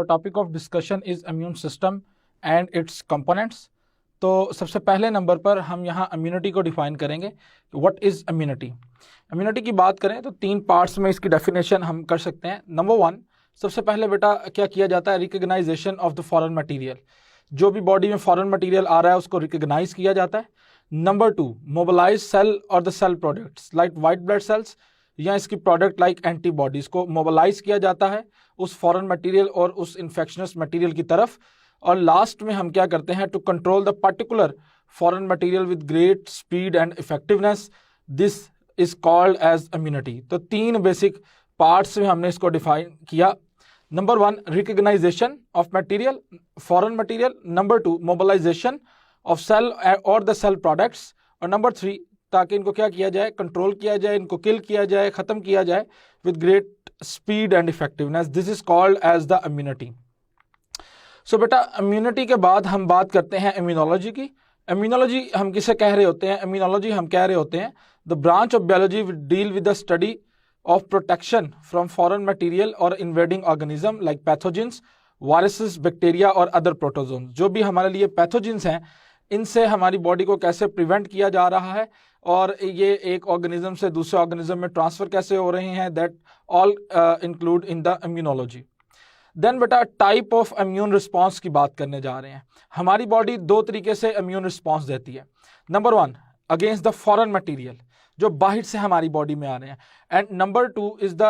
Topic of discussion is immune system and it's components. तो सबसे पहले नंबर पर हम यहाँ इम्यूनिटी को डिफाइन करेंगे। What is immunity? इम्यूनिटी की बात करें तो तीन पार्ट्स में इसकी डेफिनेशन हम कर सकते हैं। नंबर वन, सबसे पहले बेटा क्या किया जाता है? Recognisation of the foreign material. जो भी बॉडी में फॉरेन मटीरियल आ रहा है उसको रिकग्नाइज किया जाता है। नंबर टू, मोबिलाइज सेल और the cell products like white blood cells या इसकी प्रोडक्ट लाइक एंटीबॉडीज को मोबिलाइज किया जाता है उस फॉरेन मटेरियल और उस इन्फेक्शनस मटेरियल की तरफ। और लास्ट में हम क्या करते हैं? To control the particular foreign material with great speed and effectiveness, this is called as immunity. तो तीन बेसिक पार्ट्स में हमने इसको डिफाइन किया। Number one, recognization of material, foreign material. Number two, mobilization of cell और the cell products. और number three, ताकि इनको क्या किया जाए? कंट्रोल किया जाए, इनको किल किया जाए, खत्म किया जाए with great speed and effectiveness. This is called as the immunity. So बेटा इम्यूनिटी के बाद हम बात करते हैं इम्यूनोलॉजी की। इम्यूनोलॉजी हम किसे कह रहे होते हैं? इम्यूनोलॉजी हम कह रहे होते हैं the branch of biology deal with the study of protection from foreign material और invading organism like pathogens, viruses, bacteria और अदर प्रोटोजोन्स। जो भी हमारे लिए पैथोजेंस हैं, इनसे हमारी बॉडी को कैसे प्रिवेंट किया जा रहा है और ये एक ऑर्गेनिज्म से दूसरे ऑर्गेनिज्म में ट्रांसफर कैसे हो रहे हैं, that all include in the immunology. Then बेटा टाइप ऑफ इम्यून रिस्पॉन्स की बात करने जा रहे हैं। हमारी बॉडी दो तरीके से इम्यून रिस्पॉन्स देती है। Number one, against the foreign material जो बाहर से हमारी बॉडी में आ रहे हैं, and number two is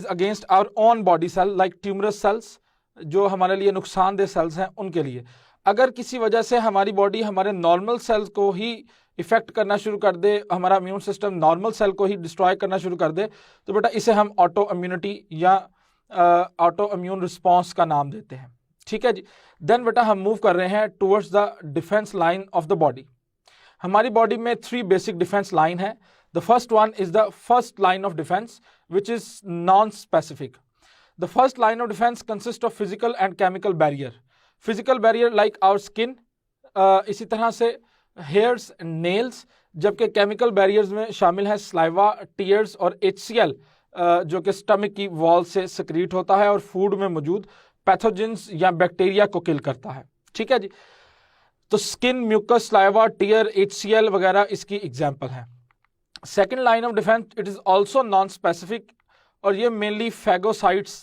against our own body cell like tumorous cells, जो हमारे लिए नुकसानदेह सेल्स हैं उनके लिए। अगर किसी वजह से हमारी बॉडी हमारे नॉर्मल सेल्स को ही इफेक्ट करना शुरू कर दे, हमारा इम्यून सिस्टम नॉर्मल सेल को ही डिस्ट्रॉय करना शुरू कर दे, तो बेटा इसे हम ऑटो इम्यूनिटी या ऑटो इम्यून रिस्पॉन्स का नाम देते हैं। ठीक है जी। देन बेटा हम मूव कर रहे हैं towards the defence line of the body. हमारी बॉडी में थ्री बेसिक डिफेंस लाइन है। The first one is the first line of defence which is non specific. The first line of defence consist of physical and chemical barrier. Physical barrier like our skin, इसी तरह से hairs and nails, जबकि chemical barriers में शामिल है saliva, tears और HCl, जो कि स्टमक की वॉल से सक्रीट होता है और फूड में मौजूद पैथोजेंस या बैक्टीरिया को किल करता है। ठीक है जी। तो skin, mucus, saliva, tear, HCl वगैरह इसकी एग्जाम्पल है। Second line of defence it is also non specific और ये मेनली फैगोसाइट्स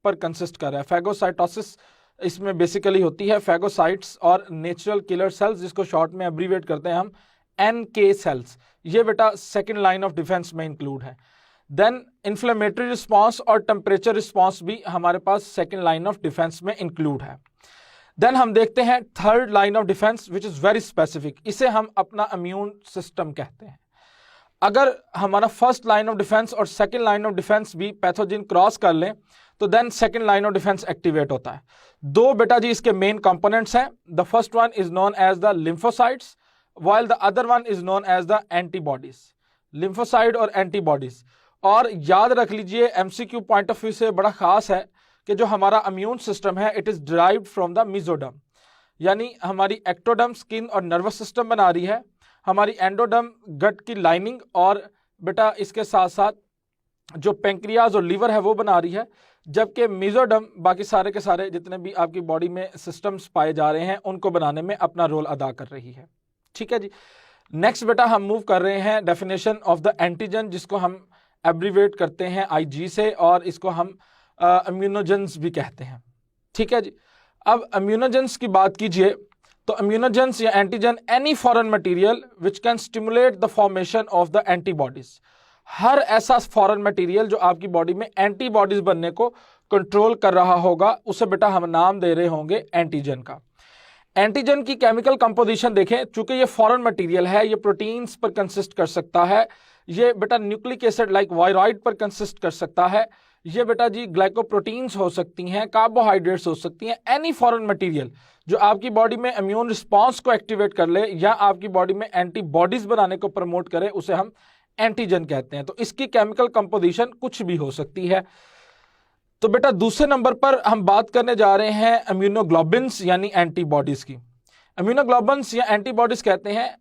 पर कंसिस्ट कर रहा है। फैगोसाइटोसिस इसमें बेसिकली होती है। फैगोसाइट्स और नेचुरल किलर सेल्स, जिसको शॉर्ट में एब्रीवेट करते हैं हम NK सेल्स, ये बेटा सेकेंड लाइन ऑफ डिफेंस में इंक्लूड है। देन इन्फ्लेमेटरी रिस्पॉन्स और टेम्परेचर रिस्पॉन्स भी हमारे पास सेकेंड लाइन ऑफ डिफेंस में इंक्लूड है। देन हम देखते हैं third line of defence which is very specific. इसे हम अपना इम्यून सिस्टम कहते हैं। अगर हमारा फर्स्ट लाइन ऑफ डिफेंस और सेकेंड लाइन ऑफ डिफेंस भी पैथोजन क्रॉस कर लें तो then second line of defence activate होता है। दो बेटा जी इसके मेन कंपोनेंट्स हैं। The first one is known as the lymphocytes while the other one is known as the antibodies. Lymphocyte और एंटीबॉडीज। और याद रख लीजिए MCQ पॉइंट ऑफ व्यू से बड़ा खास है कि जो हमारा इम्यून सिस्टम है it is derived from the mesoderm, यानी हमारी एक्टोडर्म स्किन और नर्वस सिस्टम बना रही है, हमारी एंडोडर्म गट की लाइनिंग, और बेटा इसके साथ साथ जो पेंक्रियाज और लीवर है वो बना रही है, जबकि मेसोडर्म बाकी सारे के सारे जितने भी आपकी बॉडी में सिस्टम्स पाए जा रहे हैं उनको बनाने में अपना रोल अदा कर रही है। ठीक है जी। नेक्स्ट बेटा हम मूव कर रहे हैं डेफिनेशन ऑफ द एंटीजन, जिसको हम एब्रीवेट करते हैं IG से, और इसको हम इम्यूनोजेंस भी कहते हैं। ठीक है जी। अब इम्यूनोजेंस की बात कीजिए तो इम्यूनोजेंस या antigen any foreign material which can stimulate the formation of the antibodies. हर ऐसा फॉरेन मटेरियल जो आपकी बॉडी में एंटीबॉडीज बनने को कंट्रोल कर रहा होगा उसे बेटा हम नाम दे रहे होंगे एंटीजन का। एंटीजन की केमिकल कंपोजिशन देखें, चूंकि ये फॉरेन मटेरियल है, ये प्रोटीन्स पर कंसिस्ट कर सकता है, ये बेटा न्यूक्लिक एसिड लाइक वायरॉइड पर कंसिस्ट कर सकता है, ये बेटा जी ग्लाइकोप्रोटीन्स हो सकती हैं, कार्बोहाइड्रेट्स हो सकती हैं। एनी फॉरेन मटेरियल जो आपकी बॉडी में इम्यून रिस्पॉन्स को एक्टिवेट कर ले या आपकी बॉडी में एंटीबॉडीज बनाने को प्रमोट करे उसे हम एंटीजन कहते हैं। तो इसकी केमिकल कंपोजिशन कुछ भी हो सकती है। तो बेटा दूसरे नंबर पर हम बात करने जा रहे हैं इम्यूनोग्लोबिन्स यानी एंटीबॉडीज की। इम्यूनोग्लोबिन्स या एंटीबॉडीज कहते हैं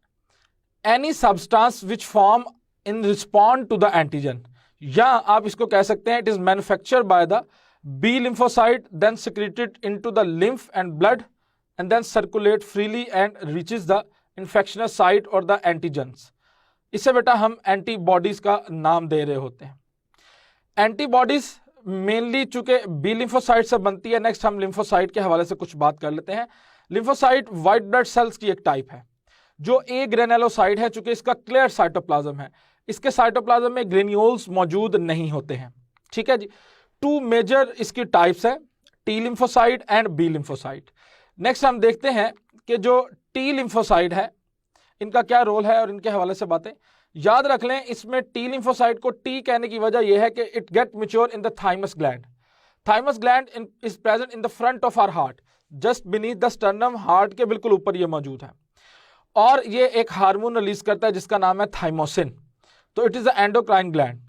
any substance which form in respond to the antigen, या आप इसको कह सकते हैं it is manufactured by the B lymphocyte then secreted into the lymph and blood and then circulate freely and reaches the infectious site or the antigens. इसे बेटा हम antibodies का नाम दे रहे होते हैं। एंटीबॉडीज मेनली चूंकि बी लिम्फोसाइट से बनती है। नेक्स्ट हम लिम्फोसाइट के हवाले से कुछ बात कर लेते हैं। लिम्फोसाइट व्हाइट ब्लड सेल्स की एक टाइप है जो ए ग्रेनुलोसाइट है। चूंकि इसका क्लियर साइटोप्लाज्म है, इसके साइटोप्लाज्म में ग्रेन्यूल्स मौजूद नहीं होते हैं। ठीक है जी। टू मेजर इसकी टाइप्स है, T lymphocyte and B lymphocyte. Next हम देखते हैं कि जो टी लिम्फोसाइट है इनका क्या रोल है और इनके हवाले से बातें याद रख लें। इसमें टी लिम्फोसाइट को टी कहने की वजह यह है कि it get mature in the thymus gland. Thymus gland is present in the front of our heart, just beneath the sternum, heart के बिल्कुल ऊपर ये मौजूद है। और ये एक हार्मोन रिलीज करता है जिसका नाम है थाइमोसिन। तो it is the endocrine gland.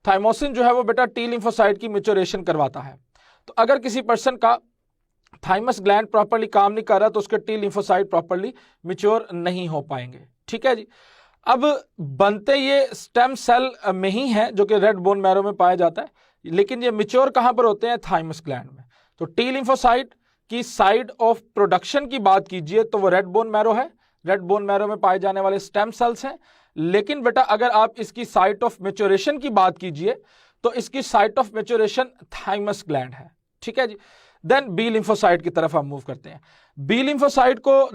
Thymosin जो है वो बेटा टी लिम्फोसाइट की मैच्योरेशन करवाता है। तो अगर किसी पर्सन का थाइमस ग्लैंड प्रॉपर्ली काम नहीं कर रहा तो उसके टी लिम्फोसाइट प्रॉपर्ली मैच्योर नहीं हो पाएंगे। ठीक है जी। अब बनते ये स्टेम सेल में ही है जो कि रेड बोन मैरो में पाया जाता है, लेकिन ये मैच्योर कहां पर होते हैं? थाइमस ग्लैंड में। तो टी लिम्फोसाइट की साइड ऑफ प्रोडक्शन की बात कीजिए तो वो रेड बोन मैरो है, रेड बोन मैरो में पाए जाने वाले स्टेम सेल्स हैं। लेकिन बेटा अगर आप इसकी साइट ऑफ मैच्योरेशन की बात कीजिए तो इसकी site of maturation thymus gland है। ठीक है जी। देन बी लिम्फोसाइट की तरफ हम मूव करते हैं। बी लिम्फोसाइट को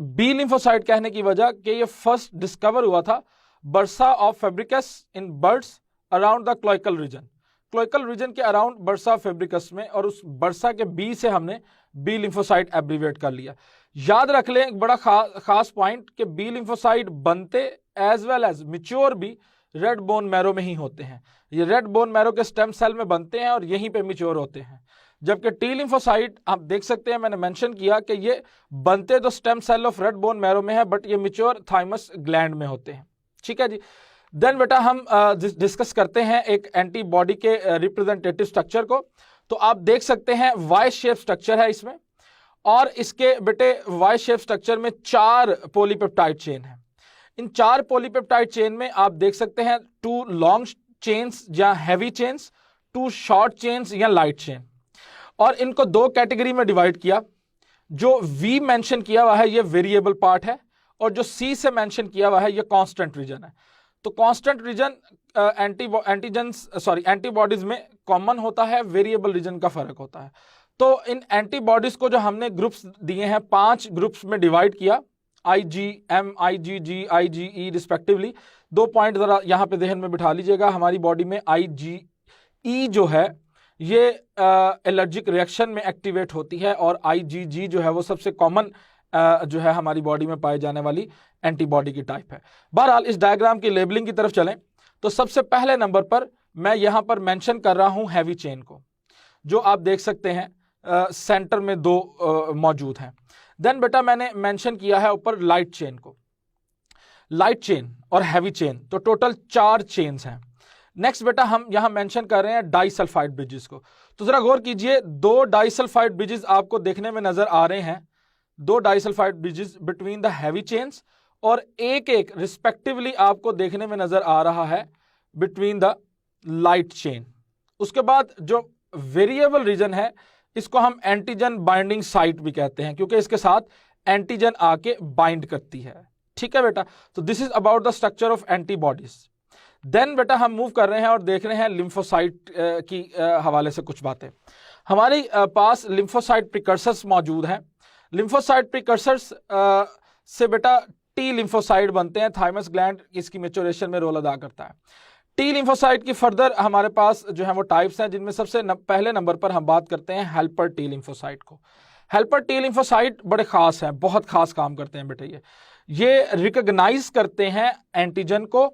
बी लिम्फोसाइट कहने की वजह कि ये फर्स्ट डिस्कवर हुआ था bursa of Fabricius in birds around the cloacal region. Cloacal region के अराउंड बर्सा फेब्रिकस में, और उस बर्सा के बी से हमने बी लिम्फोसाइट एब्रीवेट कर लिया। याद रख लें एक बड़ा खास पॉइंट कि बी लिम्फोसाइट बनते एज वेल एज मैच्योर भी रेड बोन मैरो में ही होते हैं। ये रेड बोन मैरो के स्टेम सेल में बनते हैं और यहीं पे मैच्योर होते हैं। जबकि टी लिम्फोसाइट आप देख सकते हैं, मैंने मेंशन किया कि ये बनते तो stem cell of red bone marrow में है बट ये मैच्योर थाइमस ग्लैंड में होते हैं। ठीक है जी। देन बेटा हम डिस्कस करते हैं एक एंटीबॉडी के रिप्रेजेंटेटिव स्ट्रक्चर को। तो आप देख सकते हैं वाई शेप स्ट्रक्चर है इसमें, और इसके बेटे वाई शेप स्ट्रक्चर में 4 पॉलीपेप्टाइड चेन है। इन 4 पॉलीपेप्टाइड चेन में आप देख सकते हैं 2 लॉन्ग चेन्स या हैवी चेन्स, 2 शॉर्ट चेन्स या लाइट चेन, और इनको 2 कैटेगरी में डिवाइड किया। जो वी मेंशन किया हुआ है ये वेरिएबल पार्ट है, और जो सी से मेंशन किया हुआ है ये कांस्टेंट रीजन है। तो कांस्टेंट रीजन एंटीबॉडीज में कॉमन होता है, वेरिएबल रीजन का फर्क होता है। तो इन एंटीबॉडीज को जो हमने ग्रुप्स दिए हैं 5 ग्रुप्स में डिवाइड किया, IgM, IgG, IgE respectively. 2 point जरा यहाँ पे जहन में बिठा लीजिएगा। हमारी बॉडी में IgE जो है ये एलर्जिक रिएक्शन में एक्टिवेट होती है, और IgG जो है वो सबसे कॉमन जो है हमारी बॉडी में पाई जाने वाली एंटीबॉडी की टाइप है। बहरहाल इस डायग्राम की लेबलिंग की तरफ चलें तो सबसे पहले नंबर पर मैं यहाँ पर मेंशन कर रहा हूँ हैवी चेन को, जो आप देख सकते हैं सेंटर में 2 मौजूद हैं। देन बेटा मैंने मेंशन किया है ऊपर लाइट चेन को, लाइट चेन और हैवी चेन, तो टोटल 4 चेन्स हैं। नेक्स्ट बेटा हम यहां मेंशन कर रहे हैं डाइसल्फाइड ब्रिजेस को। तो जरा गौर कीजिए, 2 डाइसल्फाइड ब्रिजेस आपको देखने में नजर आ रहे हैं, 2 disulphide bridges between the heavy chains, और एक रिस्पेक्टिवली आपको देखने में नजर आ रहा है बिटवीन द लाइट चेन। उसके बाद जो वेरिएबल रीजन है इसको हम एंटीजन बाइंडिंग साइट भी कहते हैं, क्योंकि इसके साथ एंटीजन आके बाइंड करती है। ठीक है बेटा। तो this is about the structure of antibodies. Then बेटा हम मूव कर रहे हैं और देख रहे हैं लिम्फोसाइट की हवाले से कुछ बातें। हमारे पास लिम्फोसाइट प्रिकर्सर्स मौजूद हैं। लिम्फोसाइट प्रिकर्सर्स से बेटा टी लिम्फोसाइट बनते हैं। थाइमस ग्लैंड इसकी मैच्योरेशन में रोल अदा करता है। टी लिम्फोसाइट की फर्दर हमारे पास जो है वो टाइप्स हैं, जिनमें सबसे पहले नंबर पर हम बात करते हैं हेल्पर टी लिम्फोसाइट को। हेल्पर टी लिम्फोसाइट बड़े खास हैं, बहुत खास काम करते हैं बेटे। ये रिकॉग्नाइज करते हैं एंटीजन को,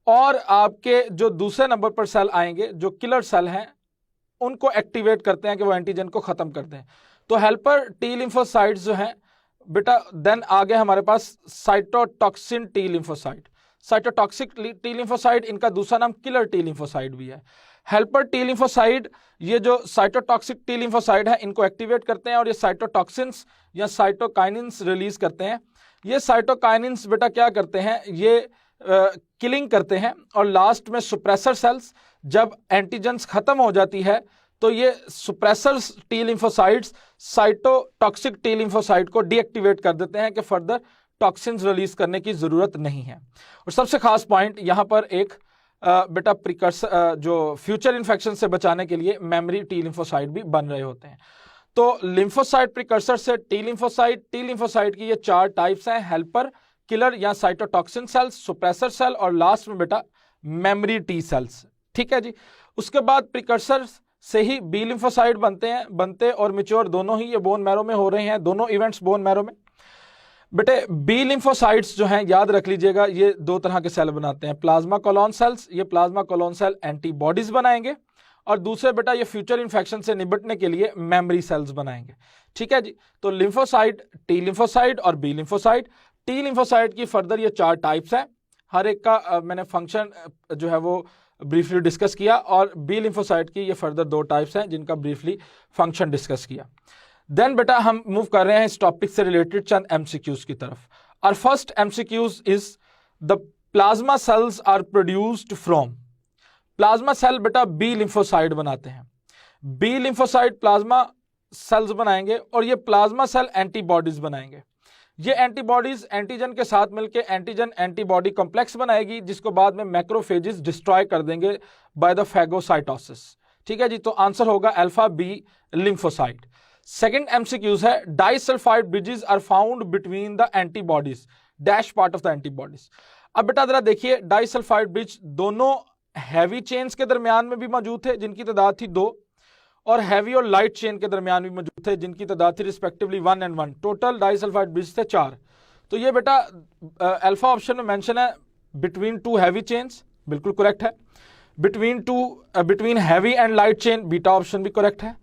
और आपके जो दूसरे नंबर पर सेल आएंगे जो किलर सेल हैं उनको एक्टिवेट करते हैं कि वो एंटीजन को खत्म कर दें। तो हेल्पर टी लिम्फोसाइट्स जो हैं बेटा, देन आगे हमारे पास cytotoxin T lymphocyte. Cytotoxic T lymphocyte इनका दूसरा नाम किलर टी लिम्फोसाइट भी है। हेल्पर टी लिम्फोसाइट ये जो साइटोटॉक्सिक टी लिम्फोसाइट है इनको एक्टिवेट करते हैं, और ये साइटोटॉक्सिन्स या साइटोकाइनिन्स रिलीज करते हैं। ये साइटोकाइनिन्स बेटा क्या करते हैं, ये किलिंग करते हैं, और लास्ट में सुप्रेसर सेल्स जब एंटीजेंस खत्म हो जाती है तो ये suppressor T lymphocytes cytotoxic T lymphocyte को डीएक्टिवेट कर देते हैं कि फर्दर टॉक्सिन्स रिलीज करने की जरूरत नहीं है। और सबसे खास पॉइंट यहाँ पर एक बेटा प्रिकर्सर जो फ्यूचर इन्फेक्शन से बचाने के लिए मेमोरी टी लिम्फोसाइट भी बन रहे होते हैं। तो लिम्फोसाइट प्रिकर्सर से टी लिम्फोसाइट की ये 4 टाइप्स हैं, हेल्पर, किलर या साइटोटॉक्सिन सेल्स, सुप्रेसर सेल और लास्ट में बेटा मेमोरी टी सेल्स। ठीक है जी। उसके बाद प्रिकर्सर से ही बी लिम्फोसाइट बनते और मैच्योर दोनों ही ये बोन मैरो में हो रहे हैं, दोनों इवेंट्स बोन मैरो में। बेटे बी लिम्फोसाइट्स जो हैं याद रख लीजिएगा, ये 2 तरह के सेल बनाते हैं, प्लाज्मा कोलोन सेल्स, ये प्लाज्मा कोलोन सेल एंटीबॉडीज बनाएंगे, और दूसरे बेटा ये फ्यूचर इन्फेक्शन से निपटने के लिए मेमोरी सेल्स बनाएंगे। ठीक है जी। तो लिम्फोसाइट, टी लिम्फोसाइट और बी लिम्फोसाइट। टी लिम्फोसाइट की फर्दर ये 4 टाइप्स हैं, हर एक का मैंने फंक्शन जो है वो ब्रीफली डिस्कस किया, और बी लिम्फोसाइट की ये फर्दर 2 टाइप्स हैं जिनका ब्रीफली फंक्शन डिस्कस किया। देन बेटा हम मूव कर रहे हैं इस टॉपिक से रिलेटेड चंद एमसीक्यूज की तरफ। और first MCQs is the plasma cells are produced from. Plasma cell बेटा बी लिम्फोसाइट बनाते हैं, बी लिम्फोसाइट प्लाज्मा सेल्स बनाएंगे और ये प्लाज्मा सेल एंटीबॉडीज बनाएंगे। ये एंटीबॉडीज एंटीजन के साथ मिलकर एंटीजन एंटीबॉडी कॉम्प्लेक्स बनाएगी, जिसको बाद में मैक्रोफेजेस डिस्ट्रॉय कर देंगे बाय द फैगोसाइटोसिस। ठीक है जी। तो आंसर होगा alpha B lymphocyte. Second MCQs है, disulphide bridges are found between the antibodies dash part of the antibodies. अब बेटा जरा देखिए, डाइसल्फाइड ब्रिज दोनों हैवी चेन्स के दरमियान में भी मौजूद थे जिनकी तादाद थी 2, और हैवी और लाइट चेन के दरमियान भी मौजूद थे जिनकी तादाद थी रिस्पेक्टिवली 1 और 1। टोटल डाइसल्फाइड ब्रिज थे 4। तो ये बेटा अल्फा ऑप्शन में मेंशन है बिटवीन 2 हैवी चेन्स, बिल्कुल करेक्ट है। Between heavy and light chain, beta option भी करेक्ट है।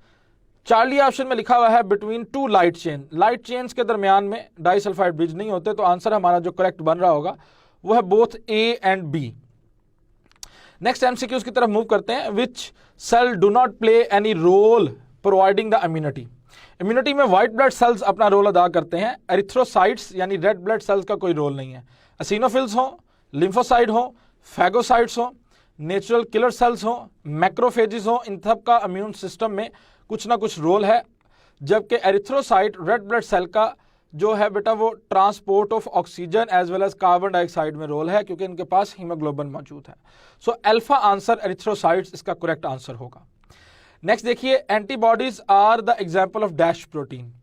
चार्ली ऑप्शन में लिखा हुआ है between 2 light chain, light chains के दरमियान में डाइसल्फाइड ब्रिज नहीं होते। तो आंसर हमारा जो करेक्ट बन रहा होगा वो है both A and B. Next MCQs की तरफ मूव करते हैं। Which cell do not play any role providing the immunity. Immunity में व्हाइट ब्लड सेल्स अपना रोल अदा करते हैं, एरिथ्रोसाइट्स यानी रेड ब्लड सेल्स का कोई रोल नहीं है। एसिनोफिल्स हो, लिम्फोसाइट हो, फैगोसाइट्स हो, नेचुरल किलर सेल्स हो, मैक्रोफेजेस हो, इन सब का इम्यून सिस्टम में कुछ ना कुछ रोल है। जबकि एरिथ्रोसाइट रेड ब्लड सेल का जो है बेटा वो transport of oxygen as well as carbon dioxide में रोल है, क्योंकि इनके पास हीमोग्लोबिन मौजूद है। सो अल्फा आंसर एरिथ्रोसाइट्स इसका करेक्ट आंसर होगा। नेक्स्ट देखिए, antibodies are the example of dash protein.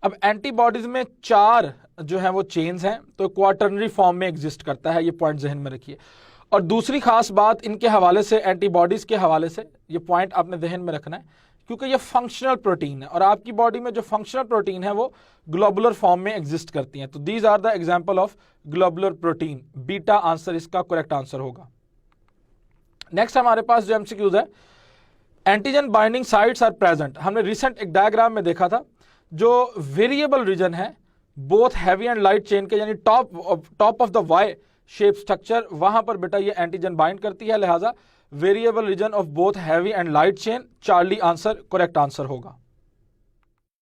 अब एंटीबॉडीज में 4 जो है वो चेन्स हैं, तो क्वाटर्नरी फॉर्म में एग्जिस्ट करता है, ये पॉइंट जहन में रखिए। और दूसरी खास बात इनके हवाले से, एंटीबॉडीज के हवाले से, ये पॉइंट आपने जहन में रखना है, क्योंकि ये फंक्शनल प्रोटीन है और आपकी बॉडी में जो फंक्शनल प्रोटीन है वो ग्लोबुलर फॉर्म में एग्जिस्ट करती हैं। तो these are the example of globular protein, beta answer इसका करेक्ट आंसर होगा। नेक्स्ट हमारे पास जो एमसीक्यूज है, antigen binding sites are present. हमने रिसेंट एक डायग्राम में देखा था, जो वेरिएबल रीजन है both heavy and light chain के, यानी top of the Y shape structure, वहां पर बेटा ये एंटीजन बाइंड करती है, लिहाजा variable region of both heavy and light chain, Charlie answer correct answer होगा।